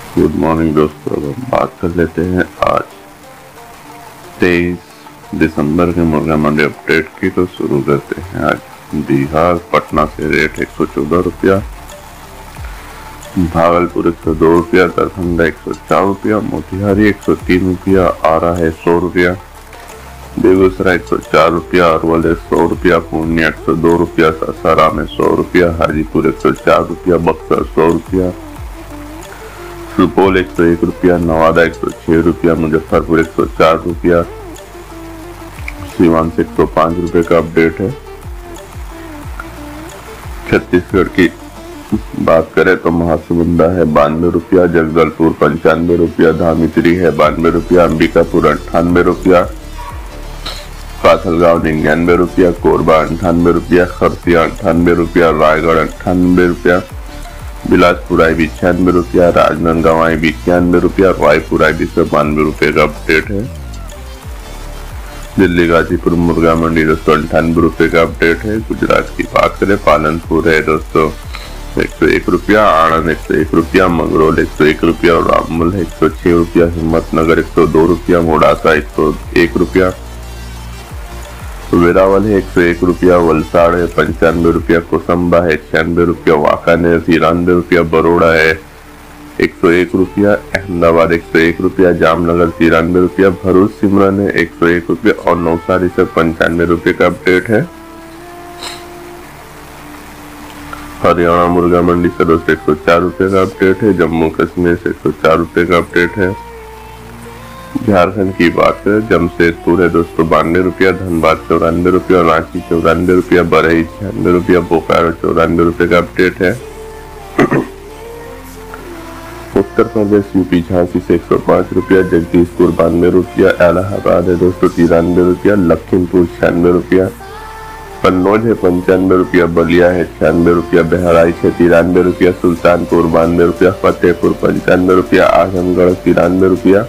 Good morning दोस्तों। अब हम बात कर लेते हैं आज 23 दिसंबर के मुर्गा मंडी अपडेट की। तो शुरू करते हैं। आज बिहार पटना से रेट 114 रुपया, भागलपुर 102 रुपया, दरभंगा 104 रुपया, मोतिहारी 103 रुपया, आरा है 100 रुपया, बेगूसराय 104 रुपया, अरवल 100 रुपया, पूर्णिया 102 रुपया, सासाराम 100 रुपया, हाजीपुर 104 रुपया, बक्सर 100 रुपया, सुपौल 101 रुपया, नवादा 106 रुपया, मुजफ्फरपुर 104 रुपया, सीवान से 105 रुपये का अपडेट है। छत्तीसगढ़ की बात करें तो महासमुंदा है 92 रुपया, जगदलपुर 95 रुपया, धामित्री है 92 रुपया, अंबिकापुर 98 रुपया, काथलगांव 99 रुपया, कोरबा 98 रुपया, खरसिया 98 रुपया, रायगढ़ 98 रुपया, बिलासपुर आई 96 रुपया, राजनांदगांव आई 91 रुपया, रायपुर आई 92 रुपये का अपडेट है। दिल्ली गाजीपुर मुर्गा मंडी 298 रुपये का अपडेट है। गुजरात की बात करें पालनपुर है दोस्तों 101 रुपया, आणंद 101 रुपया, मंगरौल 101 रुपया, रामबन 106 रुपया, हिम्मतनगर 102 रुपया, मोडासा 101 रुपया, वेरावल है 101 रुपया, वलसाड़ है 95 रुपया, कोसंबा है 96 रुपया, वाकानेर 93 रुपया, बरोड़ा है 101 रुपया, अहमदाबाद 101 रुपया, जामनगर 93 रुपया, भरूच सिमरन है 101 रुपया और नवसारी से 95 रुपये का अपडेट है। हरियाणा मुर्गा मंडी से दोस्तों 104 रुपये का अपडेट है। जम्मू कश्मीर से 104 रुपये का अपडेट है। झारखंड की बात करें जमशेदपुर है दोस्तों 92 रुपया, धनबाद 94 रुपया, रांची 94 रुपया, बरही 96 रुपया, बोकारो 94 रुपये का अपडेट है। उत्तर प्रदेश यूपी झांसी से 105 रुपया, जगदीशपुर 92 रुपया, इलाहाबाद है दोस्तों 93 रुपया, लखीमपुर 96 रुपया, कन्नौज है 95 रुपया, बलिया है 96 रुपया, बहराइच है 93 रुपया, सुल्तानपुर 92 रुपया, फतेहपुर 95 रुपया, आजमगढ़ 93 रुपया,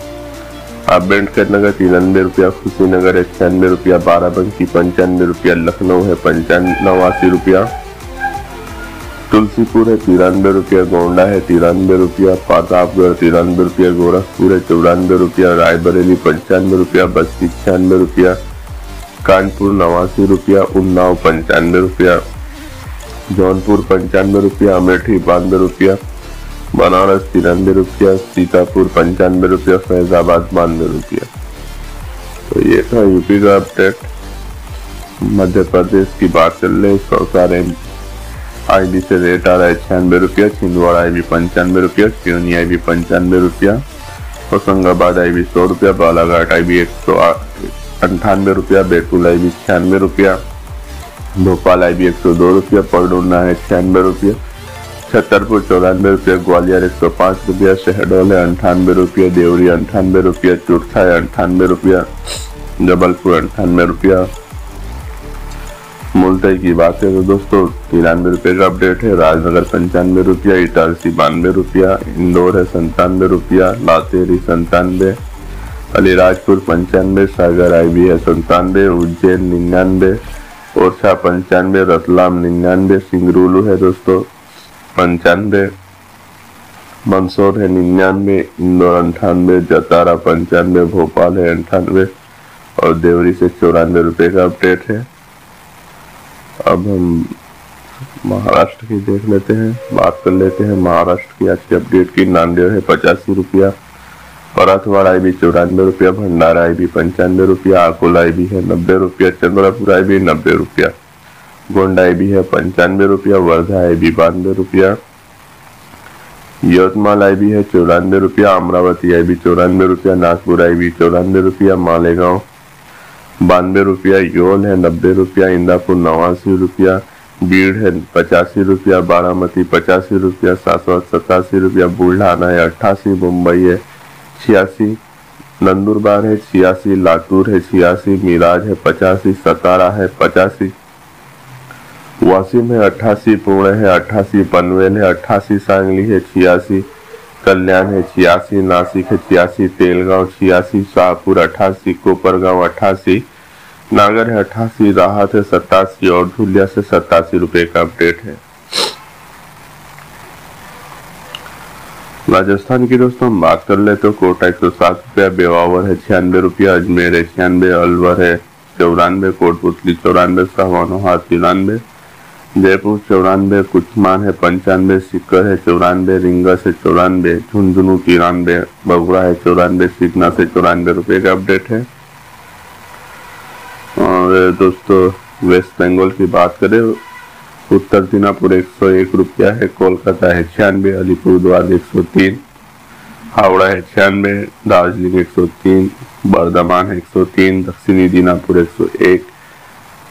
अम्बेडकर नगर 93 रुपया, खुशीनगर है 96 रुपया, बाराबंकी 95 रुपया, लखनऊ है 89 रुपया, तुलसीपुर है 93 रुपया, गोंडा है 93 रुपया, प्रतापगढ़ 93 रुपया, गोरखपुर है 94 रुपया, रायबरेली 95 रुपया, बस्ती 96 रुपया, कानपुर 89 रुपया, उन्नाव 95 रुपया, जौनपुर 95 रुपया, अमेठी 92 रुपया, बनारस 93 रुपया, सीतापुर 95 रुपया, फैजाबाद 92 रुपया। तो ये था यूपी का अपडेट। मध्य प्रदेश की बात कर ले, सौसारे आईबी से रेट आ रहा है 96 रुपया, छिंदवाड़ा आईबी 95 रुपया, सिवनी आईबी 95 रुपया, होशंगाबाद आईबी 100 रुपया, बालाघाट आईबी 198 रुपया, बैतूल आईबी 96 रुपया, भोपाल आईबी 102 रुपया, परडोना है 96 रुपया, छतरपुर 94 रुपया, ग्वालियर 105 रुपया, शहडोल है 98 रुपया, देवरी 98 रुपया, चुरथा है 98 रुपया, जबलपुर 98 रुपया। मुल्ताई की बात है तो दोस्तों 93 रुपये का अपडेट है। राजनगर 95 रुपया, इटारसी 92 रुपया, इंदौर है 97 रुपया, लातेरी 97, अलीराजपुर 95, सागर आईबी है 97, उज्जैन 99, ओरछा 95, रतलाम 99, सिंगरूलू है दोस्तों 95, मंदसौर है 99, इंदौर 98, जतारा 95, भोपाल है 98 और देवरी से 94 रुपये का अपडेट है। अब हम महाराष्ट्र की देख लेते हैं, बात कर लेते हैं महाराष्ट्र की आज की अपडेट की। नांदेड़ है 85 रुपया, पराथवाड़ आईबी 94 रुपया, भंडारा आईबी 95 रुपया, अकोला आईबी है 90 रुपया, चंद्रपुर आईबी 90 रुपया, गोंडा आईबी है 95 रुपया, वर्धा आईबी 92 रुपया, यवतमाल आईबी है 94 रुपया, अमरावती आईबी 94 रुपया, नागपुर आईबी 94 रुपया, मालेगांव 92 रुपया, योल है 90 रुपया, इंदापुर 89 रुपया, बीड़ है 85 रुपया, बारामती 85 रुपया, 787 रुपया, बुल्ढाना है 88, मुंबई है 86, नंदुरबार है 86, लातूर है 86, मिराज है 85, सतारा है 85, वासिम है 88, पुणे है 88, पनवेल है 88, सांगली है 86, कल्याण है 86, नासिक है 86, तेलगांव 86, शाहपुर 88, कोपरगांव 88, नागर है 88, राहत है 87 और धुलिया से 87 रुपये का अपडेट है। राजस्थान की दोस्तों हम बात कर ले तो कोटा 107 रुपया, बेवावर है 96 रुपया, अजमेर है 96, अलवर है 94, कोटपुतली 94, सवानोहा 93, जयपुर 94, कुचमान है 95, सीकर है 94, रींगस है 94, झुंझुनू 93, बगुड़ा है 94, सीगना से 94 रुपये का अपडेट है। और दोस्तों वेस्ट बंगाल की बात करें, उत्तर दिनापुर 101 रुपया है, कोलकाता है 96, अलीपुरद्वार 103, हावड़ा है 96, दार्जिलिंग 103, बर्धमान है 103, दक्षिणी दिनापुर 101,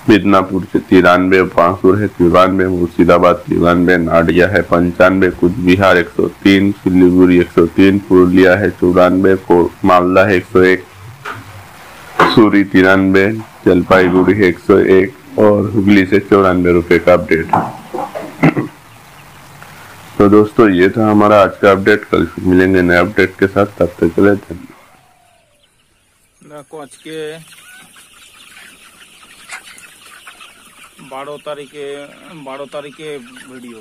मिदनापुर से 93, बांसुर है 94, मुर्शिदाबाद 93, नाडिया है 95, कुचबिहार 103, सिलीगुड़ी 103, पुरुलिया है 94, मालदा है 101, सूरी 93, जलपाईगुड़ी है 101 और हुगली से 94 रुपये का अपडेट है। तो दोस्तों ये था हमारा आज का अपडेट, कल फिर मिलेंगे नए अपडेट के साथ, तब तक के लिए धन्यवाद। देखो आज के 12 तारीखे वीडियो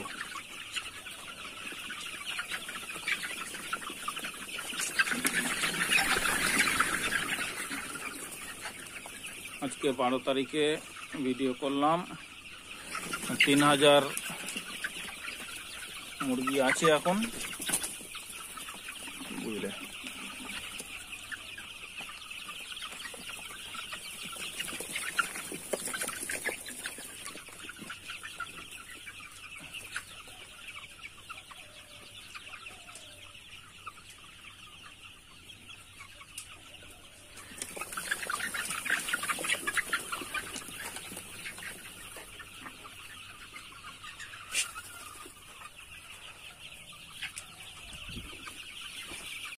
आज के 12 तारीखे वीडियो করলাম। 3000 মুরগি আছে এখন, বুঝলে।